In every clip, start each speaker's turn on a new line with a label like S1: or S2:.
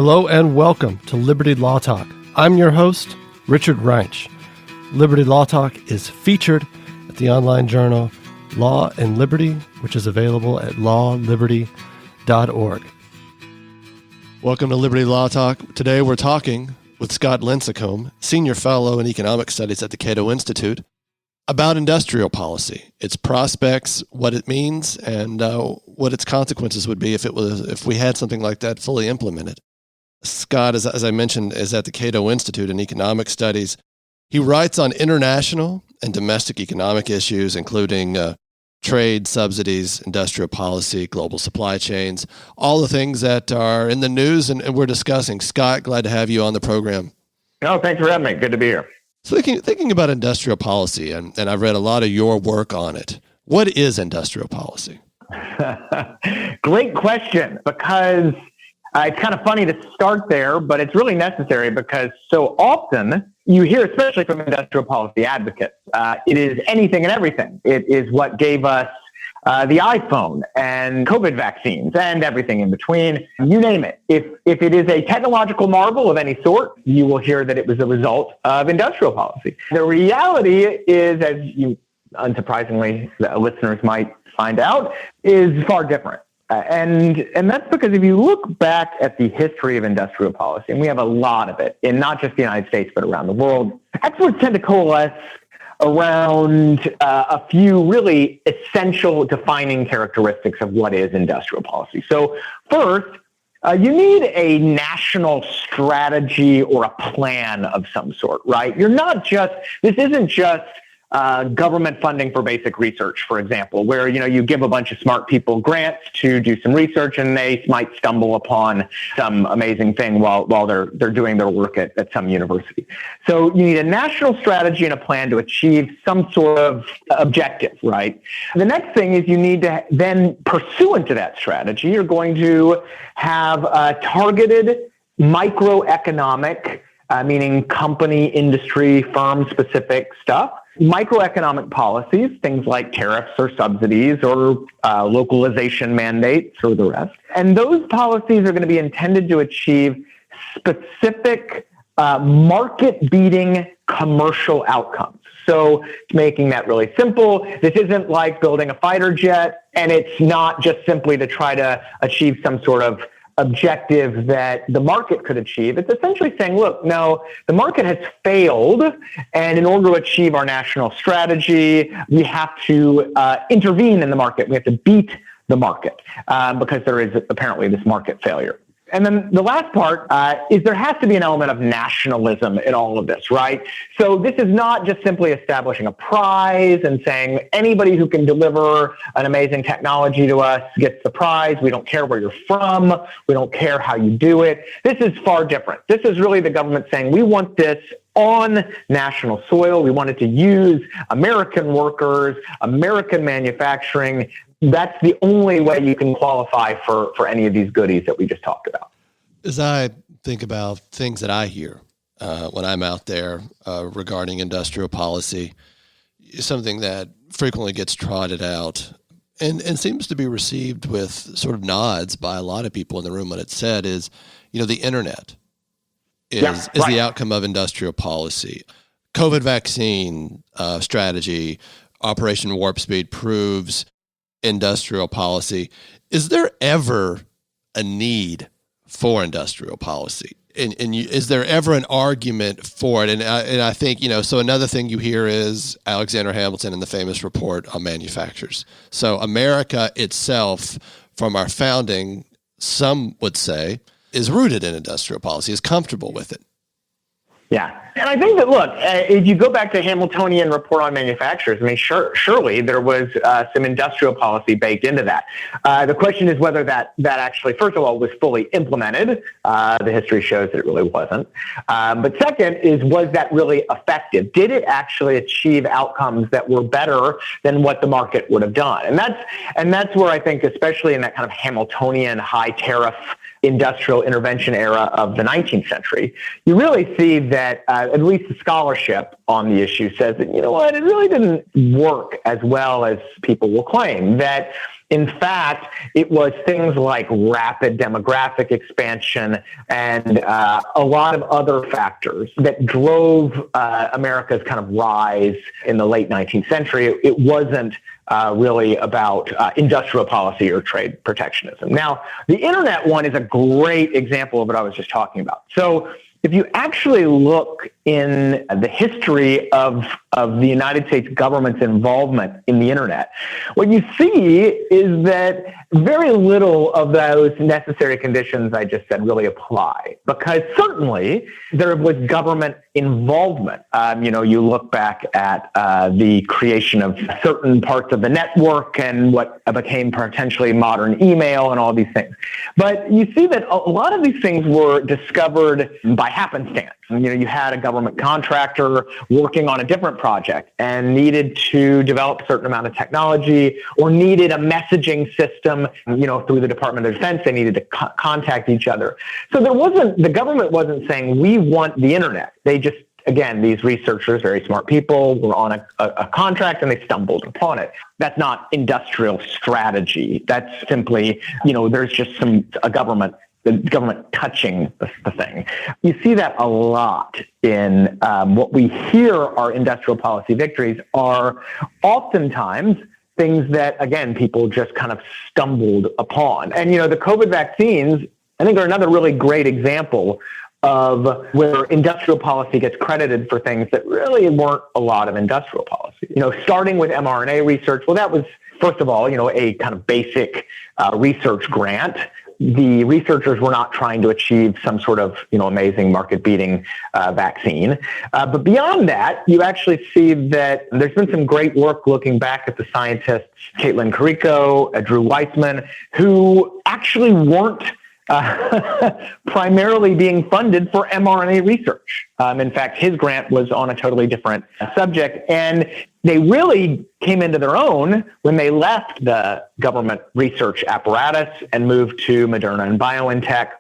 S1: Hello and welcome to Liberty Law Talk. I'm your host, Richard Reinsch. Liberty Law Talk is featured at the online journal Law and Liberty, which is available at lawliberty.org. Welcome to Liberty Law Talk. Today we're talking with Scott Lincicome, Senior Fellow in Economic Studies at the Cato Institute, about industrial policy, its prospects, what it means, and what its consequences would be if we had something like that fully implemented. Scott, as I mentioned, is at the Cato Institute in Economic Studies. He writes on international and domestic economic issues, including trade, subsidies, industrial policy, global supply chains, all the things that are in the news and we're discussing. Scott, glad to have you on the program.
S2: Oh, thanks for having me. Good to be here.
S1: So thinking about industrial policy, and I've read a lot of your work on it. What is industrial policy?
S2: Great question, because it's kind of funny to start there, but it's really necessary because so often you hear, especially from industrial policy advocates, it is anything and everything. It is what gave us the iPhone and COVID vaccines and everything in between. You name it. If it is a technological marvel of any sort, you will hear that it was a result of industrial policy. The reality is, as you unsurprisingly the listeners might find out, is far different. And that's because if you look back at the history of industrial policy, and we have a lot of it in not just the United States, but around the world, experts tend to coalesce around a few really essential defining characteristics of what is industrial policy. So first, you need a national strategy or a plan of some sort, right? This isn't just government funding for basic research, for example, where, you give a bunch of smart people grants to do some research and they might stumble upon some amazing thing while they're doing their work at some university. So you need a national strategy and a plan to achieve some sort of objective, right? The next thing is you need to then, pursuant to that strategy, you're going to have targeted microeconomic, meaning company, industry, firm-specific stuff, microeconomic policies, things like tariffs or subsidies or localization mandates or the rest. And those policies are going to be intended to achieve specific market-beating commercial outcomes. So making that really simple, this isn't like building a fighter jet, and it's not just simply to try to achieve some sort of objective that the market could achieve. It's essentially saying, look, no, the market has failed, and in order to achieve our national strategy, we have to intervene in the market. We have to beat the market because there is apparently this market failure. And then the last part is there has to be an element of nationalism in all of this, right? So this is not just simply establishing a prize and saying anybody who can deliver an amazing technology to us gets the prize. We don't care where you're from. We don't care how you do it. This is far different. This is really the government saying we want this on national soil. We wanted to use American workers, American manufacturing. That's the only way you can qualify for any of these goodies that we just talked about.
S1: As I think about things that I hear when I'm out there regarding industrial policy, something that frequently gets trotted out and seems to be received with sort of nods by a lot of people in the room when it's said is, the internet is the outcome of industrial policy. COVID vaccine strategy, Operation Warp Speed proves industrial policy. Is there ever a need for industrial policy? And is there ever an argument for it? And I think, so another thing you hear is Alexander Hamilton and the famous report on manufacturers. So America itself, from our founding, some would say, is rooted in industrial policy, is comfortable with it.
S2: Yeah. And I think that, look, if you go back to Hamiltonian report on manufacturers, surely there was some industrial policy baked into that. The question is whether that actually, first of all, was fully implemented. The history shows that it really wasn't. But second is, was that really effective? Did it actually achieve outcomes that were better than what the market would have done? And that's where I think, especially in that kind of Hamiltonian high tariff industrial intervention era of the 19th century, you really see that at least the scholarship on the issue says that, it really didn't work as well as people will claim, that In fact, it was things like rapid demographic expansion and a lot of other factors that drove America's kind of rise in the late 19th century. It wasn't really about industrial policy or trade protectionism. Now, the internet one is a great example of what I was just talking about. So if you actually look in the history of the United States government's involvement in the internet, what you see is that very little of those necessary conditions I just said really apply, because certainly there was government involvement. You look back at the creation of certain parts of the network and what became potentially modern email and all these things. But you see that a lot of these things were discovered by happenstance. You had a government contractor working on a different project and needed to develop a certain amount of technology, or needed a messaging system, through the Department of Defense. They needed to contact each other. So the government wasn't saying, we want the internet. They just, again, these researchers, very smart people, were on a contract and they stumbled upon it. That's not industrial strategy. That's simply, there's just the government touching the thing. You see that a lot in what we hear are industrial policy victories are oftentimes things that, again, people just kind of stumbled upon. And, the COVID vaccines, I think, are another really great example of where industrial policy gets credited for things that really weren't a lot of industrial policy. Starting with mRNA research, well, that was, first of all, a kind of basic research grant. The researchers were not trying to achieve some sort of, amazing market-beating vaccine. But beyond that, you actually see that there's been some great work looking back at the scientists, Cato Institute, Drew Weissman, who actually weren't primarily being funded for mRNA research. In fact, his grant was on a totally different subject, and they really came into their own when they left the government research apparatus and moved to Moderna and BioNTech,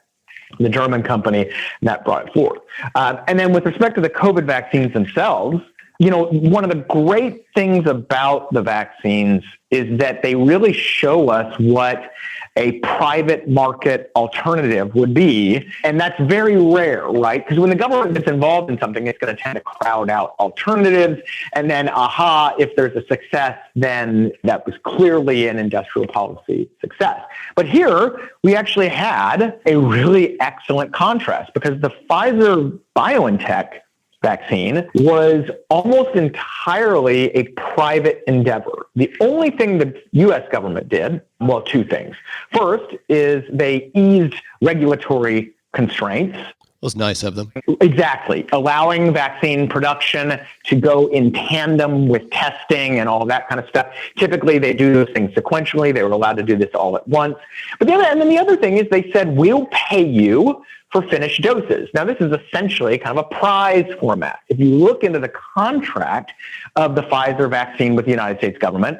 S2: the German company, and that brought it forward. And then with respect to the COVID vaccines themselves, one of the great things about the vaccines is that they really show us what a private market alternative would be. And that's very rare, right? Because when the government gets involved in something, it's going to tend to crowd out alternatives. And then, if there's a success, then that was clearly an industrial policy success. But here, we actually had a really excellent contrast, because the Pfizer-BioNTech vaccine was almost entirely a private endeavor. The only thing the U.S. government did, well, two things. First is they eased regulatory constraints.
S1: It was nice of them.
S2: Exactly. Allowing vaccine production to go in tandem with testing and all that kind of stuff. Typically, they do those things sequentially. They were allowed to do this all at once. But then the other thing is they said, we'll pay you for finished doses. Now, this is essentially kind of a prize format. If you look into the contract of the Pfizer vaccine with the United States government,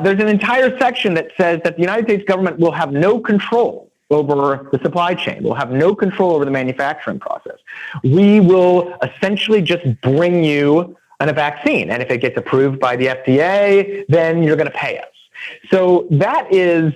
S2: there's an entire section that says that the United States government will have no control over the supply chain. We'll have no control over the manufacturing process. We will essentially just bring you a vaccine. And if it gets approved by the FDA, then you're going to pay us. So that is,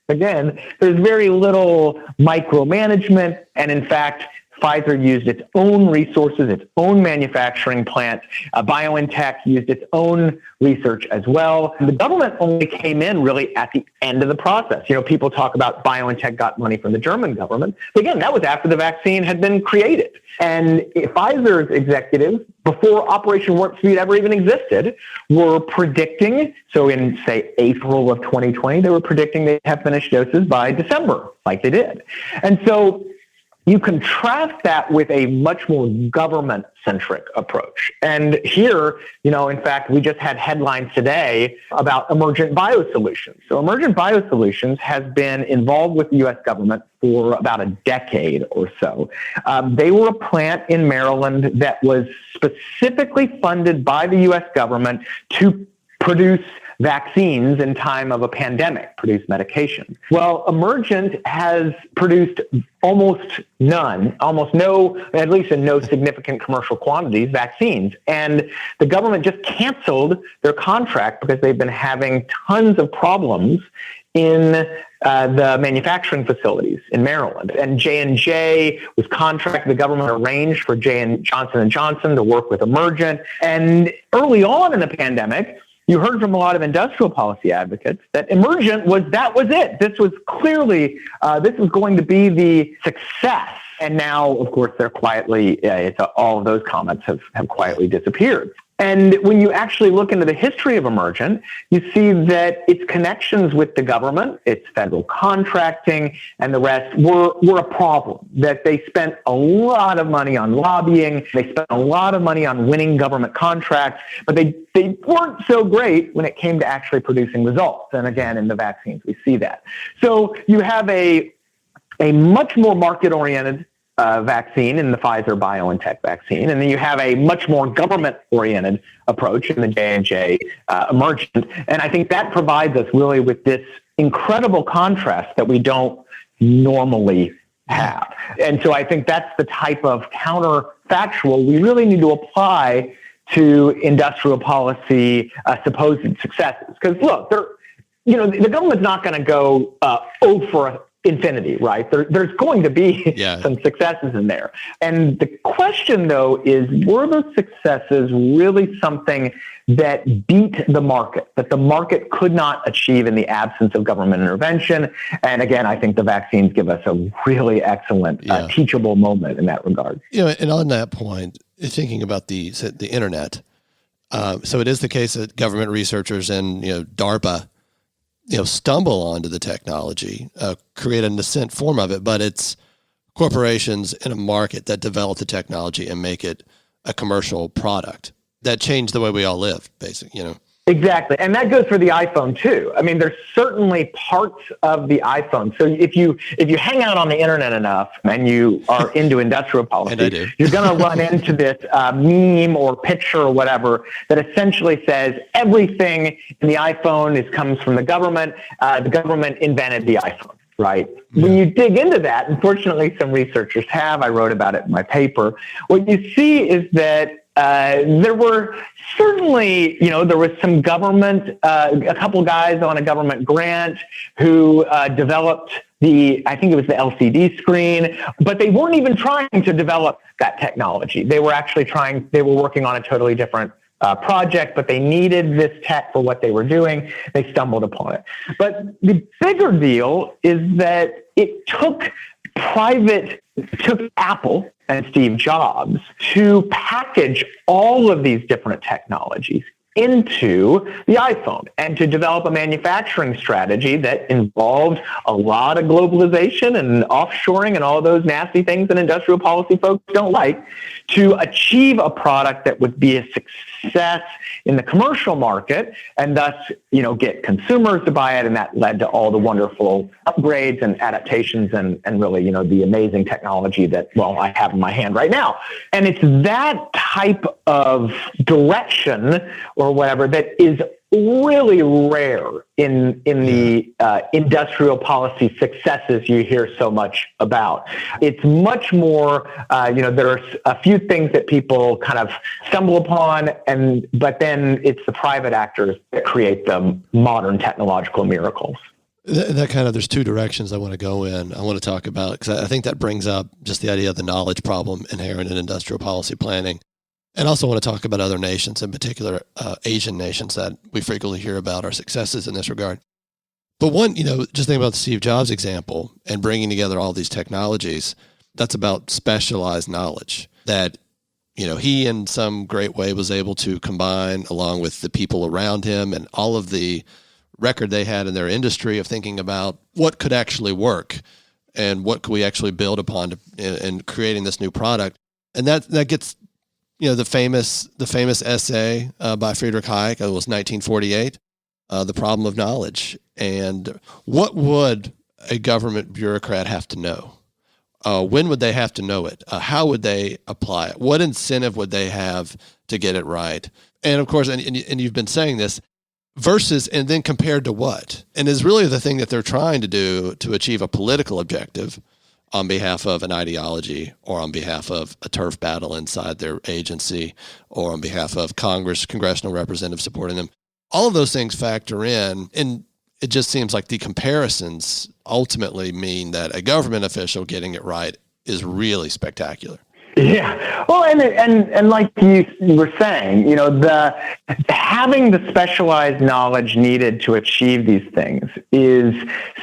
S2: again, there's very little micromanagement. And in fact, Pfizer used its own resources, its own manufacturing plant. BioNTech used its own research as well. The government only came in really at the end of the process. People talk about BioNTech got money from the German government. But again, that was after the vaccine had been created. And Pfizer's executives, before Operation Warp Speed ever even existed, were predicting, so in, say, April of 2020, they were predicting they'd have finished doses by December, like they did. And so you contrast that with a much more government-centric approach. And here, in fact, we just had headlines today about Emergent Biosolutions. So Emergent Biosolutions has been involved with the U.S. government for about a decade or so. They were a plant in Maryland that was specifically funded by the U.S. government to produce vaccines in time of a pandemic, produce medication. Well, Emergent has produced almost no, at least in no significant commercial quantities, vaccines. And the government just canceled their contract because they've been having tons of problems in the manufacturing facilities in Maryland. And J&J was contracted, the government arranged for Johnson & Johnson to work with Emergent. And early on in the pandemic, you heard from a lot of industrial policy advocates that Emergent was it. This was clearly, this was going to be the success. And now, of course, they're quietly, all of those comments have quietly disappeared. And when you actually look into the history of Emergent, you see that its connections with the government, its federal contracting, and the rest were a problem. That they spent a lot of money on lobbying, they spent a lot of money on winning government contracts, but they weren't so great when it came to actually producing results. And again, in the vaccines, we see that. So you have a much more market-oriented vaccine in the Pfizer-BioNTech vaccine, and then you have a much more government-oriented approach in the J&J Emergent. And I think that provides us really with this incredible contrast that we don't normally have. And so I think that's the type of counterfactual we really need to apply to industrial policy supposed successes. Because look, the government's not going to go for infinity, right? There's going to be some successes in there. And the question, though, is were those successes really something that beat the market, that the market could not achieve in the absence of government intervention? And again, I think the vaccines give us a really excellent teachable moment in that regard.
S1: And on that point, thinking about the internet, so it is the case that government researchers and DARPA stumble onto the technology, create a nascent form of it, but it's corporations in a market that develop the technology and make it a commercial product that change the way we all live, basically,
S2: Exactly. And that goes for the iPhone too. I mean, there's certainly parts of the iPhone. So if you hang out on the internet enough and you are into industrial policy, you're going to run into this meme or picture or whatever that essentially says everything in the iPhone comes from the government. The government invented the iPhone. Right. When you dig into that, unfortunately, some researchers have, I wrote about it in my paper, what you see is that there were certainly, there was some government, a couple guys on a government grant who developed I think it was the LCD screen, but they weren't even trying to develop that technology. They were actually they were working on a totally different project, but they needed this tech for what they were doing. They stumbled upon it. But the bigger deal is that it took Apple and Steve Jobs to package all of these different technologies into the iPhone and to develop a manufacturing strategy that involved a lot of globalization and offshoring and all of those nasty things that industrial policy folks don't like, to achieve a product that would be a success in the commercial market and thus, get consumers to buy it. And that led to all the wonderful upgrades and adaptations and really, the amazing technology that, I have in my hand right now. And it's that type of direction or whatever that is really rare in the industrial policy successes you hear so much about. It's much more, there's a few things that people kind of stumble upon, but then it's the private actors that create the modern technological miracles.
S1: There's two directions I want to go in. I want to talk about, because I think that brings up just the idea of the knowledge problem inherent in industrial policy planning. And also want to talk about other nations, in particular Asian nations that we frequently hear about our successes in this regard. But one, just think about the Steve Jobs example and bringing together all these technologies. That's about specialized knowledge that, he in some great way was able to combine along with the people around him and all of the record they had in their industry of thinking about what could actually work and what could we actually build upon in creating this new product. And that gets, the famous essay by Friedrich Hayek, it was 1948, The Problem of Knowledge. And what would a government bureaucrat have to know? When would they have to know it? How would they apply it? What incentive would they have to get it right? And of course, and you've been saying this, versus, and then compared to what? And is really the thing that they're trying to do to achieve a political objective on behalf of an ideology or on behalf of a turf battle inside their agency or on behalf of congressional representatives supporting them. All of those things factor in it just seems like the comparisons ultimately mean that a government official getting it right is really spectacular.
S2: Yeah. Well, and like you were saying, having the specialized knowledge needed to achieve these things is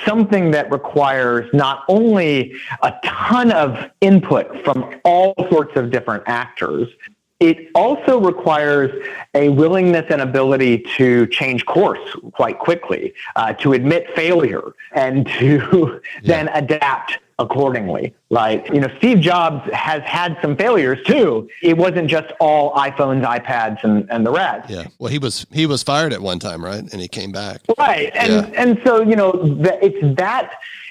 S2: something that requires not only a ton of input from all sorts of different actors, it also requires a willingness and ability to change course quite quickly, to admit failure, and to then adapt accordingly, right? Steve Jobs has had some failures too. It wasn't just all iPhones, iPads, and the rest.
S1: Yeah. Well, he was fired at one time, right? And he came back.
S2: Right. And so,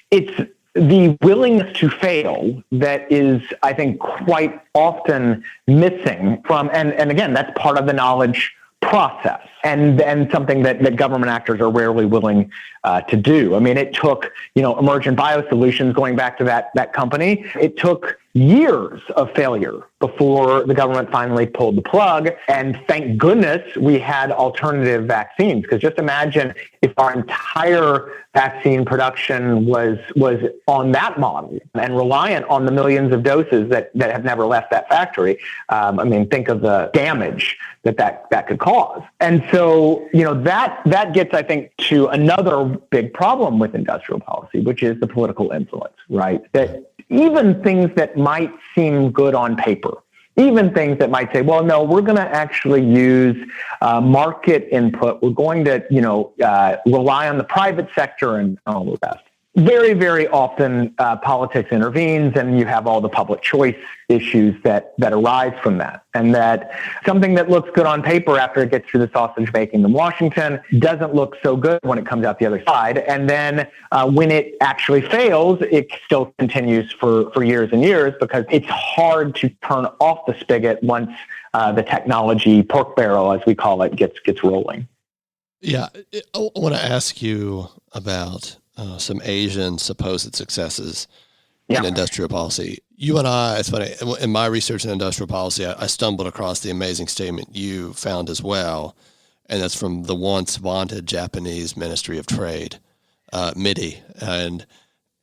S2: it's the willingness to fail that is, I think, quite often missing from, and again, that's part of the knowledge process and something that government actors are rarely willing to do. I mean, it took, Emergent Biosolutions, going back to that company, it took years of failure before the government finally pulled the plug. And thank goodness we had alternative vaccines, because just imagine if our entire vaccine production was on that model and reliant on the millions of doses that have never left that factory. Think of the damage that could cause. And so, that gets, I think, to another big problem with industrial policy, which is the political influence, right? That even things that might seem good on paper, even things that might say, well, no, we're going to actually use market input. We're going to, rely on the private sector and all the rest. Very, very often politics intervenes, and you have all the public choice issues that arise from that. And that something that looks good on paper after it gets through the sausage making in Washington doesn't look so good when it comes out the other side. And then when it actually fails, it still continues for years and years, because it's hard to turn off the spigot once the technology pork barrel, as we call it, gets rolling.
S1: Yeah. I want to ask you about some Asian supposed successes in industrial policy. You and I, it's funny, in my research in industrial policy, I stumbled across the amazing statement you found as well, and that's from the once vaunted Japanese Ministry of Trade, MITI, and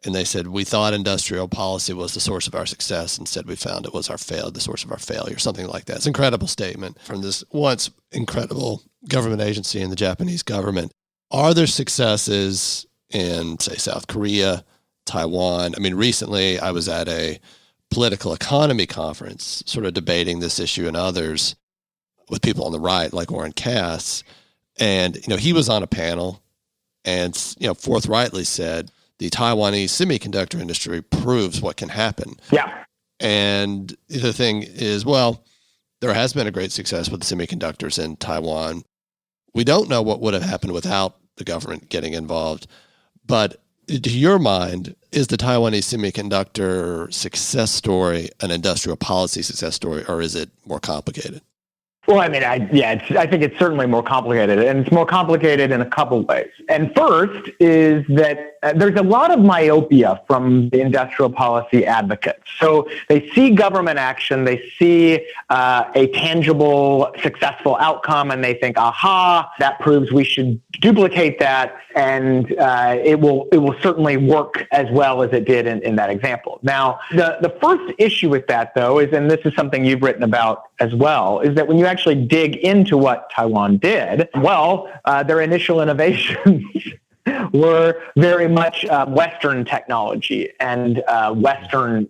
S1: they said, we thought industrial policy was the source of our success. Instead, we found it was the source of our failure, something like that. It's an incredible statement from this once incredible government agency in the Japanese government. Are there successes in, say, South Korea, Taiwan? I mean, recently I was at a political economy conference sort of debating this issue and others with people on the right, like Warren Cass. And, he was on a panel and, forthrightly said, the Taiwanese semiconductor industry proves what can happen.
S2: Yeah.
S1: And the thing is, well, there has been a great success with the semiconductors in Taiwan. We don't know what would have happened without the government getting involved. But to your mind, is the Taiwanese semiconductor success story an industrial policy success story, or is it more complicated?
S2: Well, I think it's certainly more complicated, and it's more complicated in a couple ways. And first is that there's a lot of myopia from the industrial policy advocates. So they see government action, they see a tangible, successful outcome, and they think, aha, that proves we should duplicate that, and it will certainly work as well as it did in that example. Now, the first issue with that, though, is, and this is something you've written about as well, is that when you actually dig into what Taiwan did, their initial innovations were very much Western technology and Western.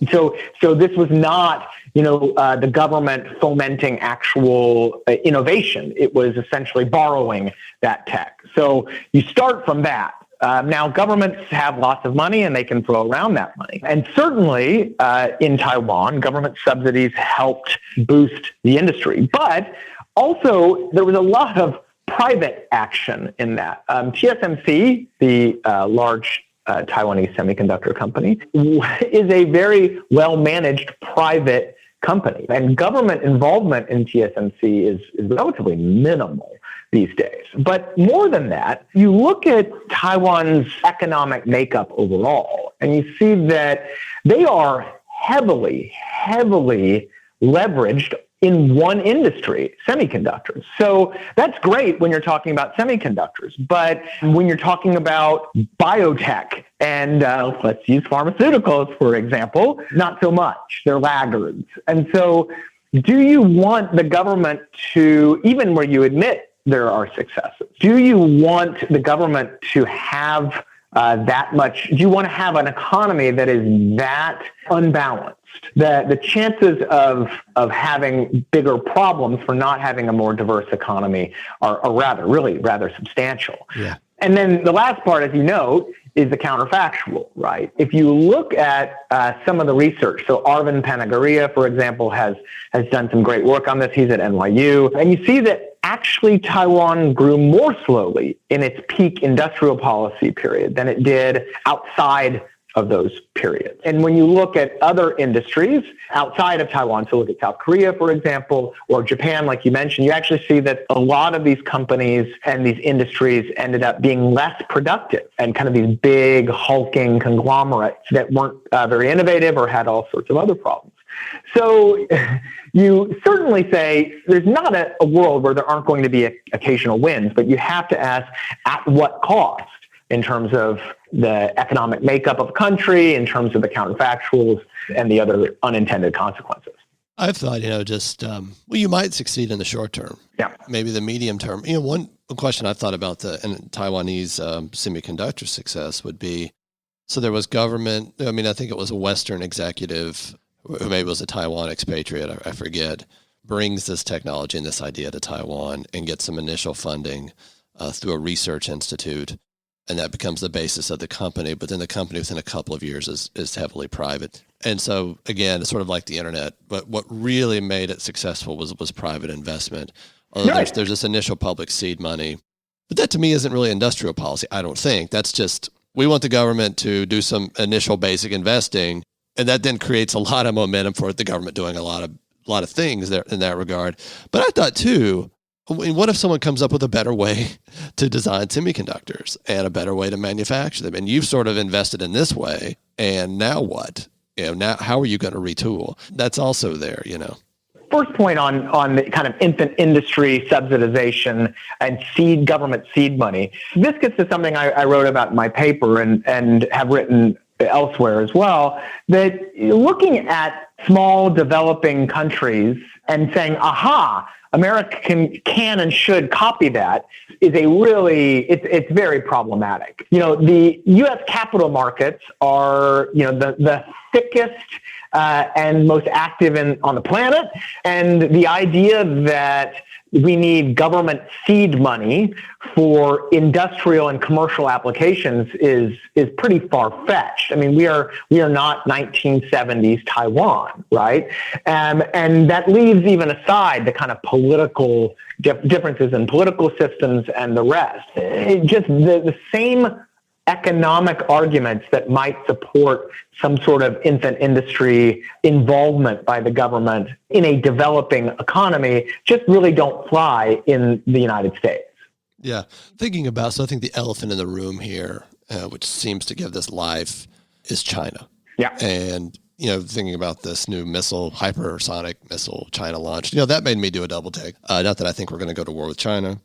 S2: So this was not, the government fomenting actual innovation. It was essentially borrowing that tech. So you start from that. Now, governments have lots of money and they can throw around that money. And certainly in Taiwan, government subsidies helped boost the industry. But also, there was a lot of private action in that. TSMC, the large Taiwanese semiconductor company, is a very well-managed private company. And government involvement in TSMC is relatively minimal these days. But more than that, you look at Taiwan's economic makeup overall, and you see that they are heavily leveraged in one industry, semiconductors. So that's great when you're talking about semiconductors. But when you're talking about biotech and let's use pharmaceuticals, for example, not so much. They're laggards. And so do you want the government to, even where you admit there are successes, do you want the government to have that much? Do you want to have an economy that is that unbalanced? The chances of having bigger problems for not having a more diverse economy are rather substantial.
S1: Yeah.
S2: And then the last part, as you note, is the counterfactual, right? If you look at some of the research, so Arvind Panagaria, for example, has done some great work on this. He's at NYU. And you see that actually Taiwan grew more slowly in its peak industrial policy period than it did outside of those periods. And when you look at other industries outside of Taiwan, so look at South Korea, for example, or Japan, like you mentioned, you actually see that a lot of these companies and these industries ended up being less productive and kind of these big hulking conglomerates that weren't very innovative or had all sorts of other problems. So you certainly say there's not a world where there aren't going to be occasional wins, but you have to ask at what cost in terms of the economic makeup of a country, in terms of the counterfactuals and the other unintended consequences.
S1: I've thought, you might succeed in the short term.
S2: Yeah.
S1: Maybe the medium term. One question I've thought about the Taiwanese semiconductor success would be, so there was government, I think it was a Western executive, who maybe was a Taiwan expatriate, I forget, brings this technology and this idea to Taiwan and gets some initial funding through a research institute. And that becomes the basis of the company. But then the company within a couple of years is heavily private. And so, again, it's sort of like the internet. But what really made it successful was private investment. Although there's this initial public seed money. But that, to me, isn't really industrial policy, I don't think. That's just, we want the government to do some initial basic investing. And that then creates a lot of momentum for the government doing a lot of things there in that regard. But I thought, too, what if someone comes up with a better way to design semiconductors and a better way to manufacture them? And you've sort of invested in this way, and now what? Now how are you going to retool? That's also there,
S2: First point on the kind of infant industry subsidization and government seed money. This gets to something I wrote about in my paper and have written elsewhere as well, that looking at small developing countries and saying, aha, America can and should copy that is it's very problematic. The U.S. capital markets are, the thickest and most active on the planet. And the idea that we need government seed money for industrial and commercial applications is pretty far-fetched. We are not 1970s Taiwan, right? And that leaves even aside the kind of political differences in political systems and the rest. Just the same economic arguments that might support some sort of infant industry involvement by the government in a developing economy just really don't fly in the United States.
S1: Yeah. Thinking about, so I think the elephant in the room here, which seems to give this life, is China.
S2: Yeah.
S1: And, thinking about this new missile, hypersonic missile China launched, that made me do a double take. Not that I think we're going to go to war with China,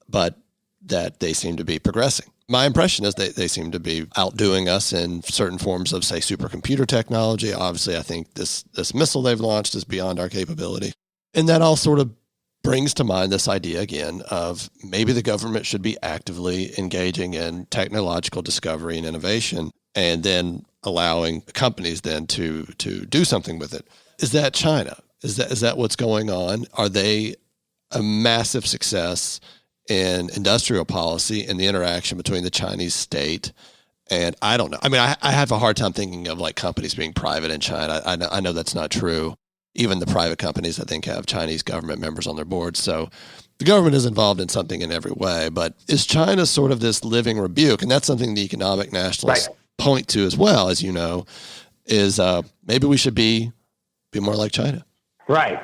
S1: but that they seem to be progressing. My impression is they seem to be outdoing us in certain forms of, say, supercomputer technology. Obviously, I think this missile they've launched is beyond our capability. And that all sort of brings to mind this idea again of maybe the government should be actively engaging in technological discovery and innovation and then allowing companies then to do something with it. Is that China? Is that what's going on? Are they a massive success in industrial policy and the interaction between the Chinese state? And I don't know. I have a hard time thinking of like companies being private in China. I know that's not true. Even the private companies, I think, have Chinese government members on their boards. So the government is involved in something in every way. But is China sort of this living rebuke? And that's something the economic nationalists point to as well, as you know, is maybe we should be more like China.
S2: Right.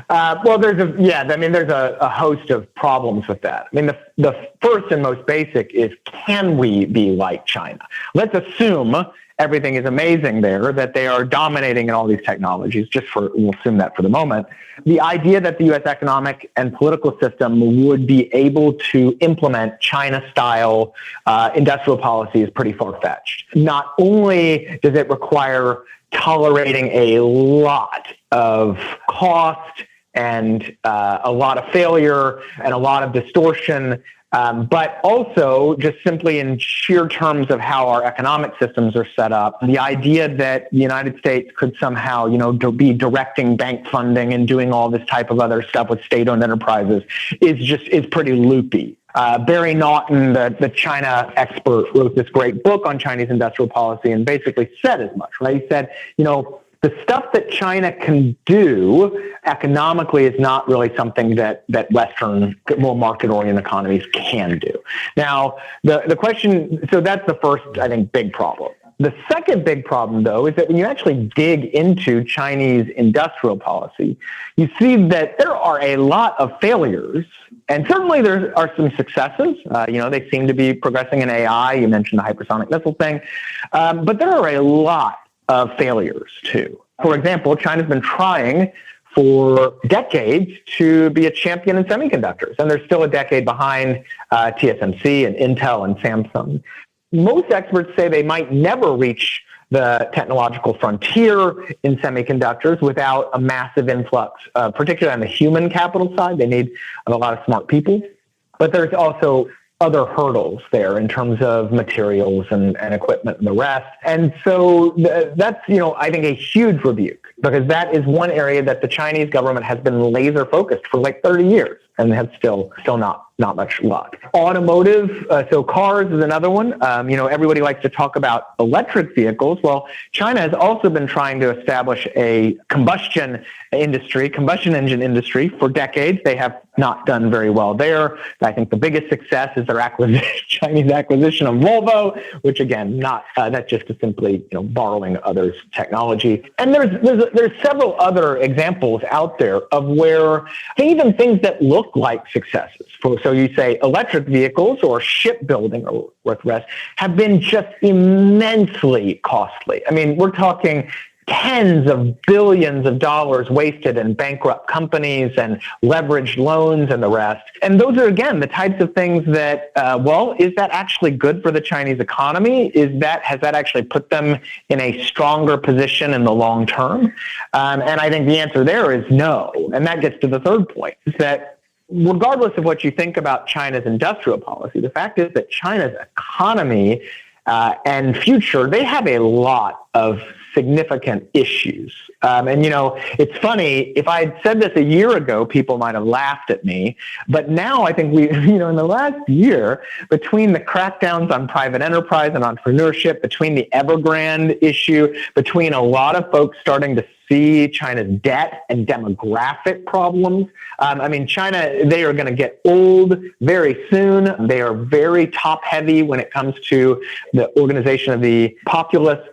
S2: Well, there's a host of problems with that. I mean, the first and most basic is, can we be like China? Let's assume everything is amazing there, that they are dominating in all these technologies. We'll assume that for the moment. The idea that the U.S. economic and political system would be able to implement China-style industrial policy is pretty far-fetched. Not only does it require tolerating a lot of cost and a lot of failure and a lot of distortion, but also just simply in sheer terms of how our economic systems are set up, the idea that the United States could somehow, be directing bank funding and doing all this type of other stuff with state-owned enterprises is pretty loopy. Barry Naughton, the China expert, wrote this great book on Chinese industrial policy and basically said as much, right? He said, the stuff that China can do economically is not really something that Western, more market-oriented economies can do. Now, the question, so that's the first, I think, big problem. The second big problem, though, is that when you actually dig into Chinese industrial policy, you see that there are a lot of failures, and certainly there are some successes. They seem to be progressing in AI. You mentioned the hypersonic missile thing. But there are a lot of failures, too. For example, China's been trying for decades to be a champion in semiconductors, and they're still a decade behind TSMC and Intel and Samsung. Most experts say they might never reach the technological frontier in semiconductors without a massive influx, particularly on the human capital side. They need a lot of smart people. But there's also other hurdles there in terms of materials and equipment and the rest. And so that's, I think a huge rebuke, because that is one area that the Chinese government has been laser focused for like 30 years and has still not much luck. Automotive, so cars is another one. Everybody likes to talk about electric vehicles. Well, China has also been trying to establish a combustion engine industry for decades. They have not done very well there. I think the biggest success is their Chinese acquisition of Volvo, which again, that's just simply borrowing others' technology. And there's several other examples out there of where even things that look like successes. So you say electric vehicles or shipbuilding or the rest have been just immensely costly. I mean, we're talking tens of billions of dollars wasted in bankrupt companies and leveraged loans and the rest. And those are, again, the types of things that, is that actually good for the Chinese economy? Has that actually put them in a stronger position in the long term? And I think the answer there is no. And that gets to the third point, is that regardless of what you think about China's industrial policy, the fact is that China's economy and future, they have a lot of significant issues. It's funny, if I had said this a year ago, people might have laughed at me. But now I think in the last year, between the crackdowns on private enterprise and entrepreneurship, between the Evergrande issue, between a lot of folks starting to see China's debt and demographic problems. China, they are going to get old very soon. They are very top-heavy when it comes to the organization of the populace.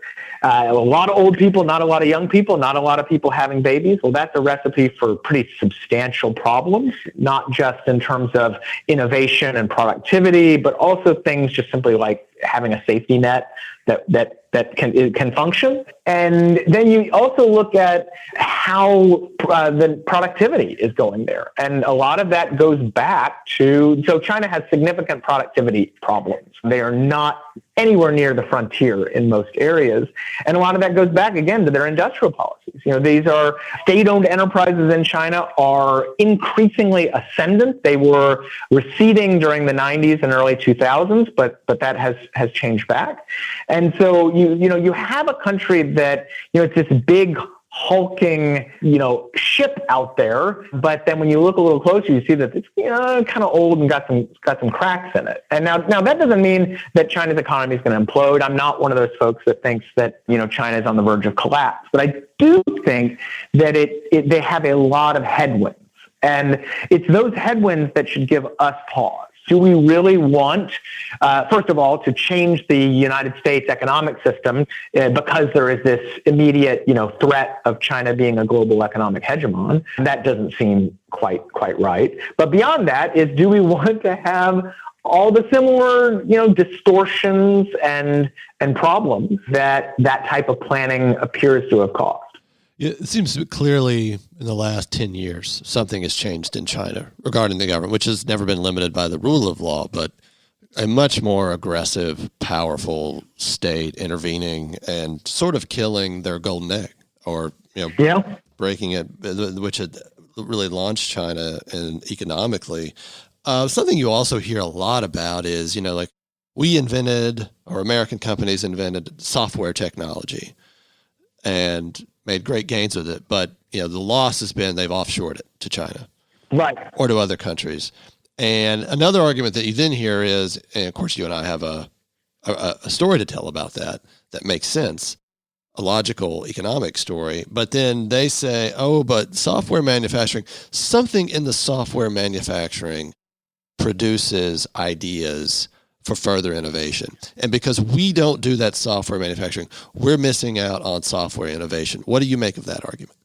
S2: A lot of old people, not a lot of young people, not a lot of people having babies. Well, that's a recipe for pretty substantial problems, not just in terms of innovation and productivity, but also things just simply like having a safety net that can function. And then you also look at how the productivity is going there. And a lot of that goes back to, so China has significant productivity problems. They are not anywhere near the frontier in most areas. And a lot of that goes back, again, to their industrial policies. These are state-owned enterprises in China are increasingly ascendant. They were receding during the 90s and early 2000s, but that has changed back. And so you have a country that, it's this big hulking, ship out there. But then when you look a little closer, you see that it's kind of old and got some cracks in it. And now that doesn't mean that China's economy is going to implode. I'm not one of those folks that thinks that China is on the verge of collapse. But I do think that they have a lot of headwinds, and it's those headwinds that should give us pause. Do we really want, first of all, to change the United States economic system because there is this immediate, threat of China being a global economic hegemon? That doesn't seem quite right. But beyond that is, do we want to have all the similar, distortions and problems that type of planning appears to have caused?
S1: It seems clearly in the last 10 years, something has changed in China regarding the government, which has never been limited by the rule of law, but a much more aggressive, powerful state intervening and sort of killing their golden egg, or breaking it, which had really launched China economically. Something you also hear a lot about is, like we invented, or American companies invented, software technology and made great gains with it. But, the loss has been they've offshored it to China.
S2: Right.
S1: Or to other countries. And another argument that you then hear is, and of course you and I have a story to tell about that makes sense, a logical economic story. But then they say, but software manufacturing, something in the software manufacturing produces ideas for further innovation. And because we don't do that software manufacturing, we're missing out on software innovation. What do you make of that argument?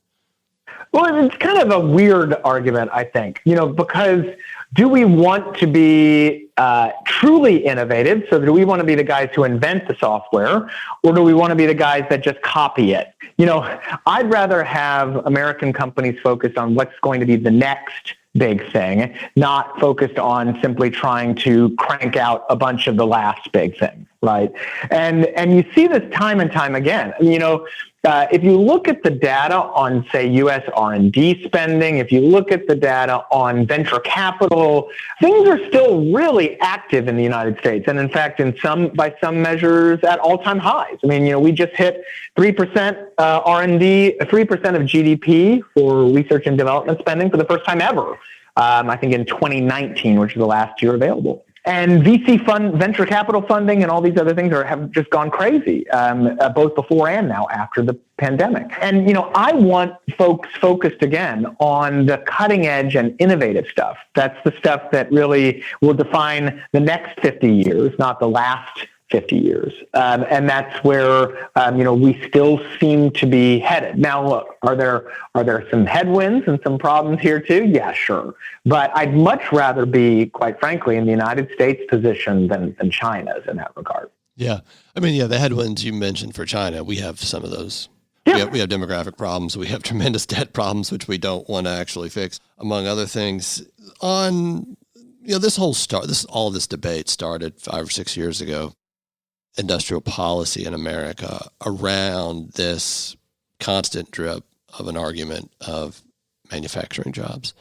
S2: Well, it's kind of a weird argument, I think, because do we want to be truly innovative? So do we want to be the guys who invent the software, or do we want to be the guys that just copy it? I'd rather have American companies focused on what's going to be the next big thing, not focused on simply trying to crank out a bunch of the last big thing, right? And you see this time and time again. If you look at the data on, say, U.S. R&D spending, if you look at the data on venture capital, things are still really active in the United States. And in fact, by some measures, at all-time highs. We just hit 3% R&D, 3% of GDP for research and development spending for the first time ever. I think in 2019, which is the last year available. And VC venture capital funding and all these other things have just gone crazy, both before and now after the pandemic. And, I want folks focused again on the cutting edge and innovative stuff. That's the stuff that really will define the next 50 years, not the last 50 years. And that's where, we still seem to be headed. Now, look, are there some headwinds and some problems here too? Yeah, sure. But I'd much rather be, quite frankly, in the United States position than China's in that regard.
S1: Yeah. The headwinds you mentioned for China, we have some of those.
S2: Yeah.
S1: We have demographic problems. We have tremendous debt problems, which we don't want to actually fix, among other things. On, all of this debate started 5 or 6 years ago. Industrial policy in America around this constant drip of an argument of manufacturing jobs.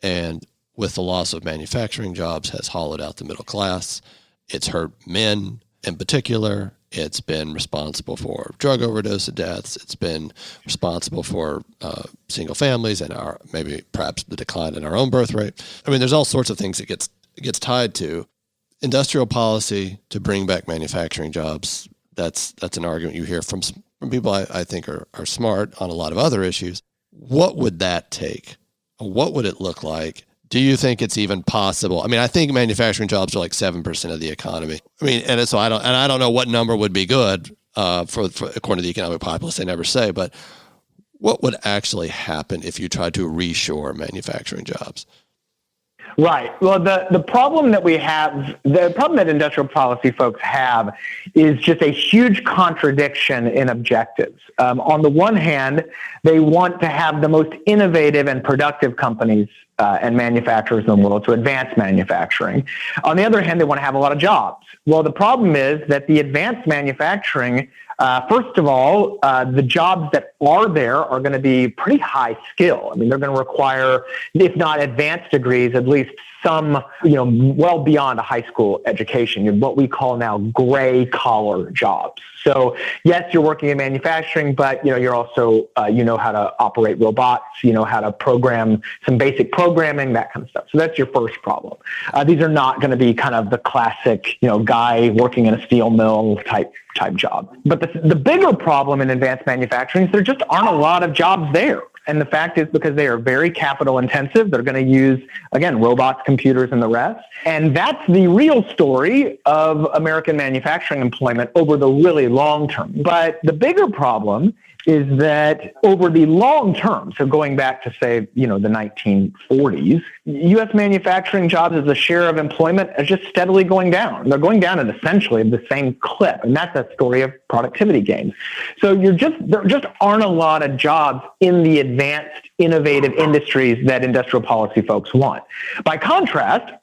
S1: And with the loss of manufacturing jobs has hollowed out the middle class. It's hurt men in particular. It's been responsible for drug overdose deaths. It's been responsible for single families and perhaps the decline in our own birth rate. There's all sorts of things it gets tied to. Industrial policy to bring back manufacturing jobs, that's an argument you hear from people I think are smart on a lot of other issues. What would that take? What would it look like? Do you think it's even possible? I think manufacturing jobs are like 7% of the economy. So I don't know what number would be good for according to the economic populace. They never say, but what would actually happen if you tried to reshore manufacturing jobs?
S2: Right. Well, the problem that we have, the problem that industrial policy folks have is just a huge contradiction in objectives. On the one hand, they want to have the most innovative and productive companies and manufacturers in the world to advance manufacturing. On the other hand, they want to have a lot of jobs. Well, the problem is that the advanced manufacturing, first of all, the jobs that are there are going to be pretty high skill. They're going to require, if not advanced degrees, at least some, well beyond a high school education, what we call now gray collar jobs. So yes, you're working in manufacturing, but you're also, how to operate robots, how to program some basic programming, that kind of stuff. So that's your first problem. These are not going to be kind of the classic, guy working in a steel mill type job. But the bigger problem in advanced manufacturing is there just aren't a lot of jobs there. And the fact is because they are very capital intensive, they're going to use, again, robots, computers, and the rest. And that's the real story of American manufacturing employment over the really long term. But the bigger problem is that over the long term, so going back to, say, the 1940s, U.S. manufacturing jobs as a share of employment are just steadily going down. They're going down at essentially the same clip, and that's a story of productivity gains. So there just aren't a lot of jobs in the advanced, innovative industries that industrial policy folks want. By contrast,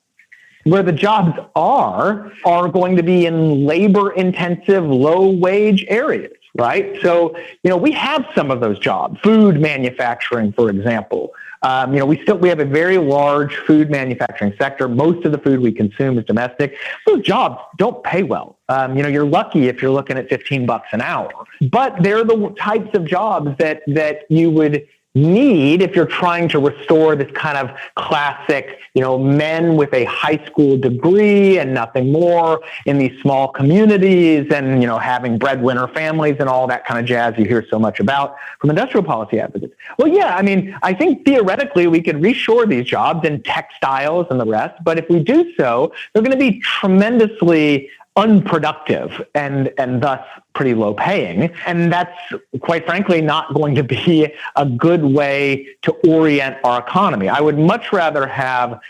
S2: where the jobs are going to be in labor-intensive, low-wage areas. Right. So, we have some of those jobs, food manufacturing, for example. We have a very large food manufacturing sector. Most of the food we consume is domestic. Those jobs don't pay well. You're lucky if you're looking at $15 an hour, but they're the types of jobs that you would need if you're trying to restore this kind of classic, men with a high school degree and nothing more in these small communities and, having breadwinner families and all that kind of jazz you hear so much about from industrial policy advocates. Well, yeah, I think theoretically we could reshore these jobs in textiles and the rest, but if we do so, they're going to be tremendously unproductive and thus pretty low paying. And that's, quite frankly, not going to be a good way to orient our economy. I would much rather have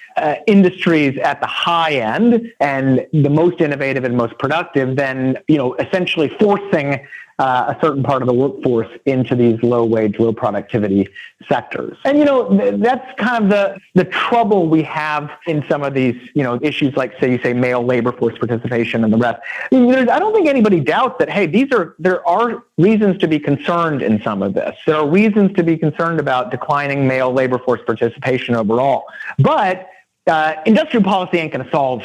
S2: industries at the high end and the most innovative and most productive than, essentially forcing a certain part of the workforce into these low-wage, low-productivity sectors. And, that's kind of the trouble we have in some of these, issues like, say, male labor force participation and the rest. I don't think anybody doubts that, hey, there are reasons to be concerned in some of this. There are reasons to be concerned about declining male labor force participation overall. But industrial policy ain't going to solve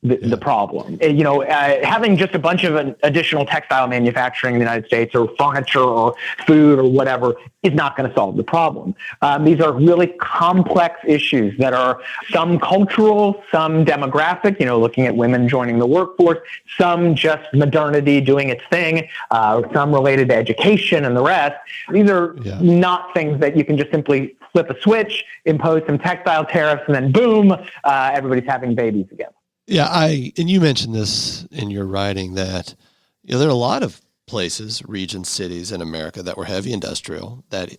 S2: the problem. Having just a bunch of additional textile manufacturing in the United States or furniture or food or whatever is not going to solve the problem. These are really complex issues that are some cultural, some demographic, looking at women joining the workforce, some just modernity doing its thing, some related to education and the rest. These are not things that you can just simply flip a switch, impose some textile tariffs, and then boom, everybody's having babies again.
S1: Yeah, and you mentioned this in your writing that there are a lot of places, regions, cities in America that were heavy industrial that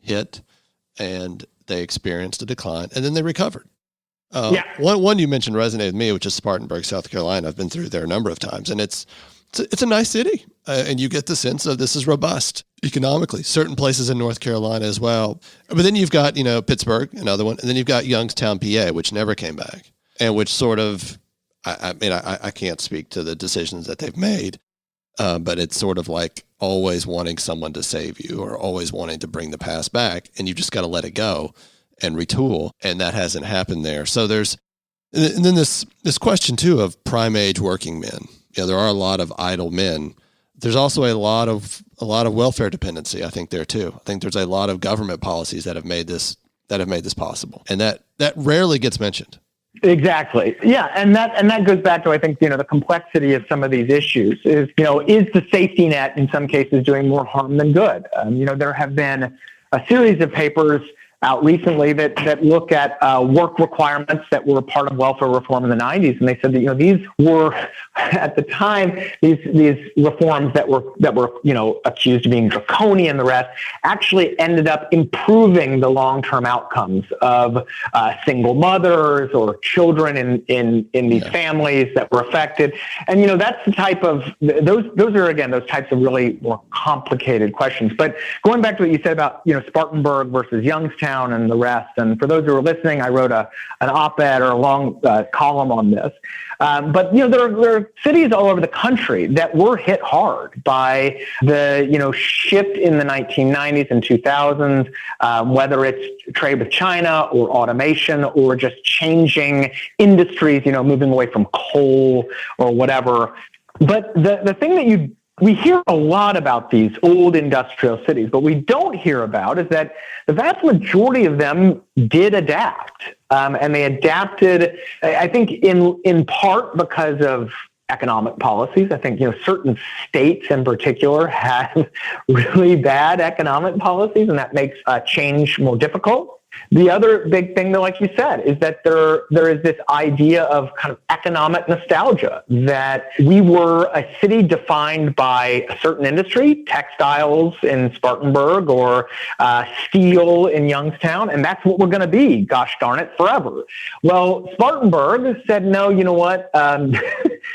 S1: hit and they experienced a decline and then they recovered. One you mentioned resonated with me, which is Spartanburg, South Carolina. I've been through there a number of times, and it's a nice city, and you get the sense of this is robust economically. Certain places in North Carolina as well, but then you've got Pittsburgh, another one, and then you've got Youngstown, PA, which never came back. And which sort of, I can't speak to the decisions that they've made, but it's sort of like always wanting someone to save you or always wanting to bring the past back, and you just got to let it go and retool, and that hasn't happened there. So and then this question too of prime age working men. There are a lot of idle men. There's also a lot of welfare dependency, I think, there too. I think there's a lot of government policies that have made this possible, and that rarely gets mentioned.
S2: Exactly. Yeah. And that goes back to, I think, the complexity of some of these issues is the safety net in some cases doing more harm than good? There have been a series of papers out recently that look at work requirements that were part of welfare reform in the 90s, and they said that these were at the time these reforms that were accused of being draconian and the rest actually ended up improving the long-term outcomes of single mothers or children in these families that were affected. And that's the type of those are again those types of really more complicated questions. But going back to what you said about Spartanburg versus Youngstown and the rest. And for those who are listening, I wrote an op-ed or a long column on this. But there are cities all over the country that were hit hard by the shift in the 1990s and 2000s, whether it's trade with China or automation or just changing industries, moving away from coal or whatever. But the thing that we hear a lot about these old industrial cities, but we don't hear about is that the vast majority of them did adapt. And they adapted, I think, in part because of economic policies. I think, certain states in particular have really bad economic policies, and that makes change more difficult. The other big thing, though, like you said, is that there is this idea of kind of economic nostalgia, that we were a city defined by a certain industry, textiles in Spartanburg or steel in Youngstown, and that's what we're going to be, gosh darn it, forever. Well, Spartanburg said, no, you know what?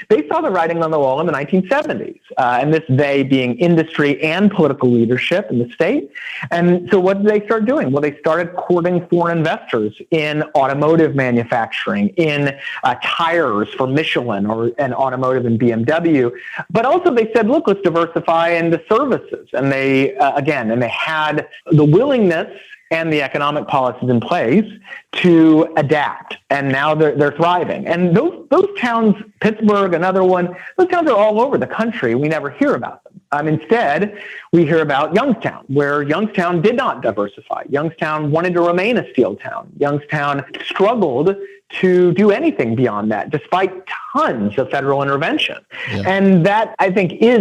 S2: They saw the writing on the wall in the 1970s, and this they being industry and political leadership in the state. And so what did they start doing? Well, they started courting foreign investors in automotive manufacturing, in tires for Michelin and automotive and BMW. But also they said, look, let's diversify into services. And they, they had the willingness and the economic policies in place to adapt. And now they're thriving. And those towns, Pittsburgh, another one, those towns are all over the country. We never hear about them. Instead, we hear about Youngstown, where Youngstown did not diversify. Youngstown wanted to remain a steel town. Youngstown struggled to do anything beyond that, despite tons of federal intervention. Yeah. And that, I think, is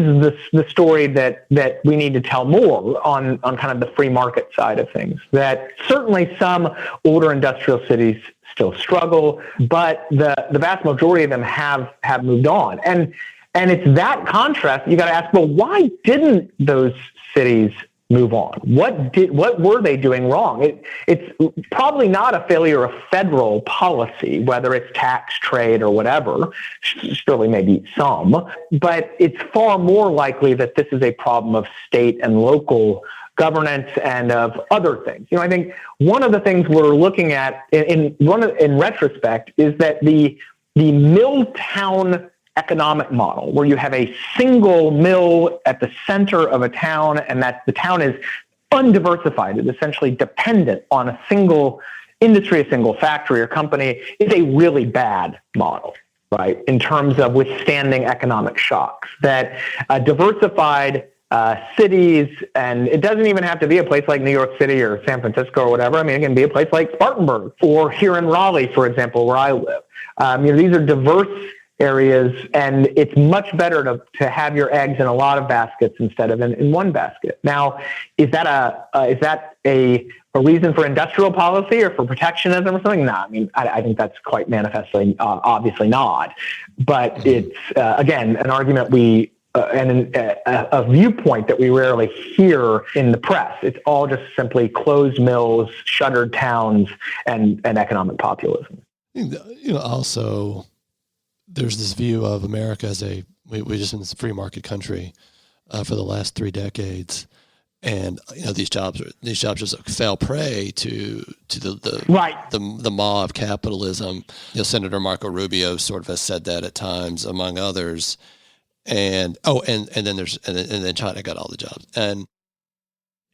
S2: the story that we need to tell more on kind of the free market side of things. That certainly some older industrial cities still struggle, but the vast majority of them have moved on. And it's that contrast you got to ask, well, why didn't those cities move on? What were they doing wrong? It's probably not a failure of federal policy, whether it's tax, trade, or whatever. Surely maybe some, but it's far more likely that this is a problem of state and local governance and of other things. I think one of the things we're looking at in retrospect is that the mill town economic model, where you have a single mill at the center of a town, and that the town is undiversified, it's essentially dependent on a single industry, a single factory or company, is a really bad model, right, in terms of withstanding economic shocks. That diversified cities, and it doesn't even have to be a place like New York City or San Francisco or whatever. I mean, it can be a place like Spartanburg or here in Raleigh, for example, where I live. These are diverse areas, and it's much better to have your eggs in a lot of baskets instead of in one basket. Now, is that a reason for industrial policy or for protectionism or something? No, I mean, I think that's quite manifestly, obviously not. But it's, again, an argument and a viewpoint that we rarely hear in the press. It's all just simply closed mills, shuttered towns, and economic populism.
S1: Also, there's this view of America as we just in this free market country for the last 3 decades, and these jobs just fell prey to the maw of capitalism. Senator Marco Rubio sort of has said that at times, among others. And then China got all the jobs. And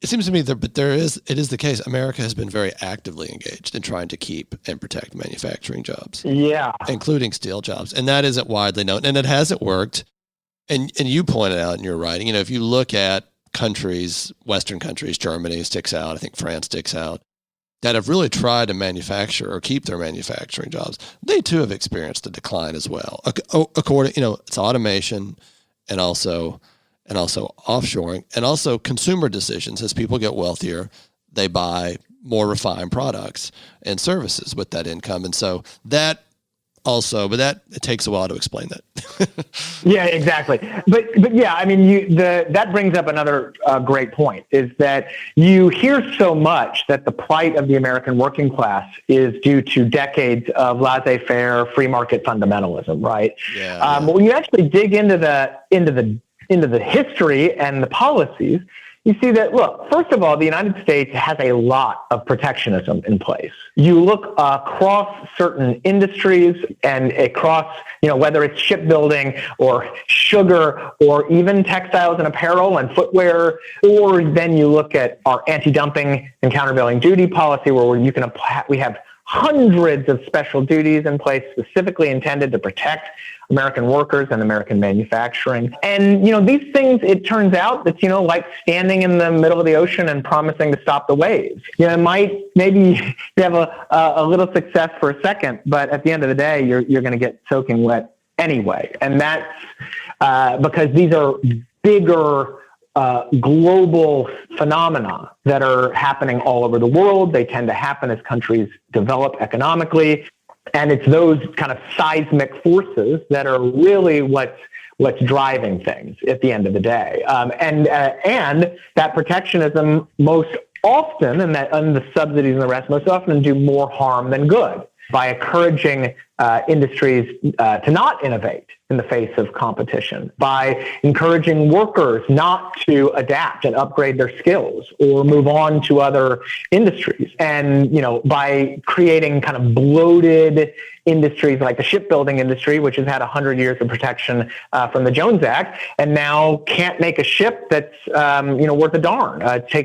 S1: it seems to me it is the case. America has been very actively engaged in trying to keep and protect manufacturing jobs. Yeah. Including steel jobs. And that isn't widely known. And it hasn't worked. And you pointed out in your writing, if you look at countries, Western countries, Germany sticks out, I think France sticks out, that have really tried to manufacture or keep their manufacturing jobs, they too have experienced a decline as well. According, it's automation and also offshoring, and also consumer decisions. As people get wealthier, they buy more refined products and services with that income. And so that also, but it takes a while to explain that.
S2: Yeah, exactly. But yeah, I mean, that brings up another great point, is that you hear so much that the plight of the American working class is due to decades of laissez-faire, free market fundamentalism, right? Yeah. But when you actually dig into the history and the policies, you see that, look, first of all, the United States has a lot of protectionism in place. You look across certain industries and across, whether it's shipbuilding or sugar or even textiles and apparel and footwear, or then you look at our anti-dumping and countervailing duty policy, where we have hundreds of special duties in place specifically intended to protect American workers and American manufacturing. And, these things, it turns out that's, like standing in the middle of the ocean and promising to stop the waves. Maybe you have a little success for a second, but at the end of the day, you're going to get soaking wet anyway. And that's because these are bigger global phenomena that are happening all over the world. They tend to happen as countries develop economically. And it's those kind of seismic forces that are really what's driving things at the end of the day. And that protectionism most often, and the subsidies and the rest, most often do more harm than good by encouraging industries to not innovate in the face of competition, by encouraging workers not to adapt and upgrade their skills or move on to other industries, and by creating kind of bloated industries like the shipbuilding industry, which has had 100 years of protection from the Jones Act, and now can't make a ship that's worth a darn.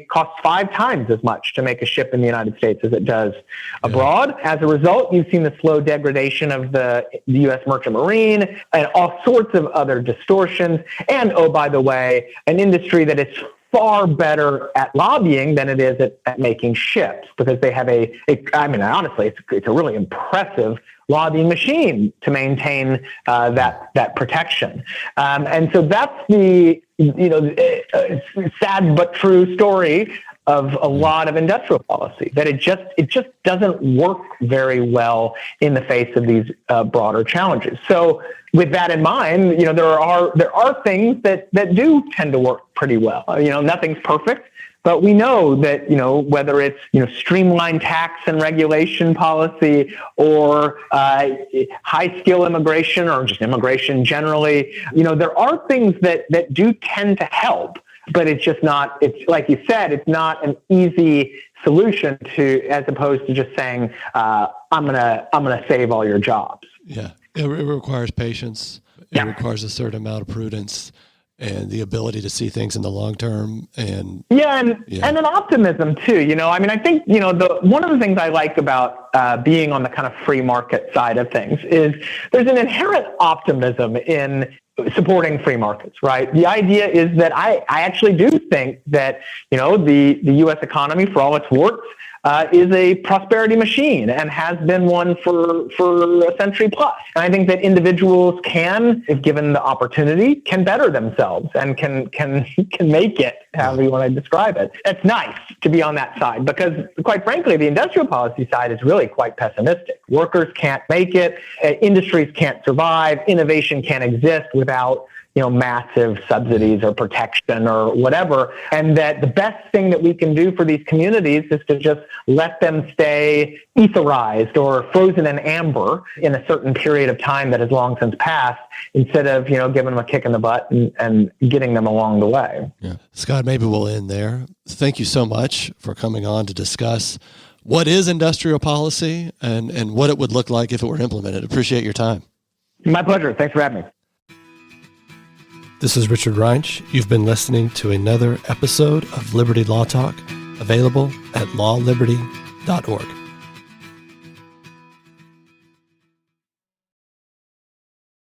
S2: Costs 5 times as much to make a ship in the United States as it does abroad. As a result, you've seen the slow degradation of the U.S. merchant marine and all sorts of other distortions. And, oh, by the way, an industry that is far better at lobbying than it is at making ships, because they have honestly, it's a really impressive lobbying machine to maintain that protection. And so that's the sad but true story of a lot of industrial policy, that it just doesn't work very well in the face of these broader challenges. So with that in mind, there are things that do tend to work pretty well. Nothing's perfect, but we know that, whether it's, streamlined tax and regulation policy or high skill immigration or just immigration generally, there are things that do tend to help. But it's just not, it's like you said, it's not an easy solution as opposed to just saying, I'm gonna save all your jobs.
S1: Yeah, it requires patience. It requires a certain amount of prudence and the ability to see things in the long term. And an optimism too. I think, one of the things I like about being on the kind of free market side of things is there's an inherent optimism in supporting free markets, right? The idea is that I actually do think that, the U.S. economy, for all its warts, is a prosperity machine and has been one for a century plus. And I think that individuals can, if given the opportunity, can better themselves and can make it, however you want to describe it. It's nice to be on that side because, quite frankly, the industrial policy side is really quite pessimistic. Workers can't make it. Industries can't survive. Innovation can't exist without massive subsidies or protection or whatever. And that the best thing that we can do for these communities is to just let them stay etherized or frozen in amber in a certain period of time that has long since passed, instead of, giving them a kick in the butt and getting them along the way. Yeah. Scott, maybe we'll end there. Thank you so much for coming on to discuss what is industrial policy and what it would look like if it were implemented. Appreciate your time.
S2: My pleasure. Thanks for having me.
S1: This is Richard Reinsch. You've been listening to another episode of Liberty Law Talk, available at lawliberty.org.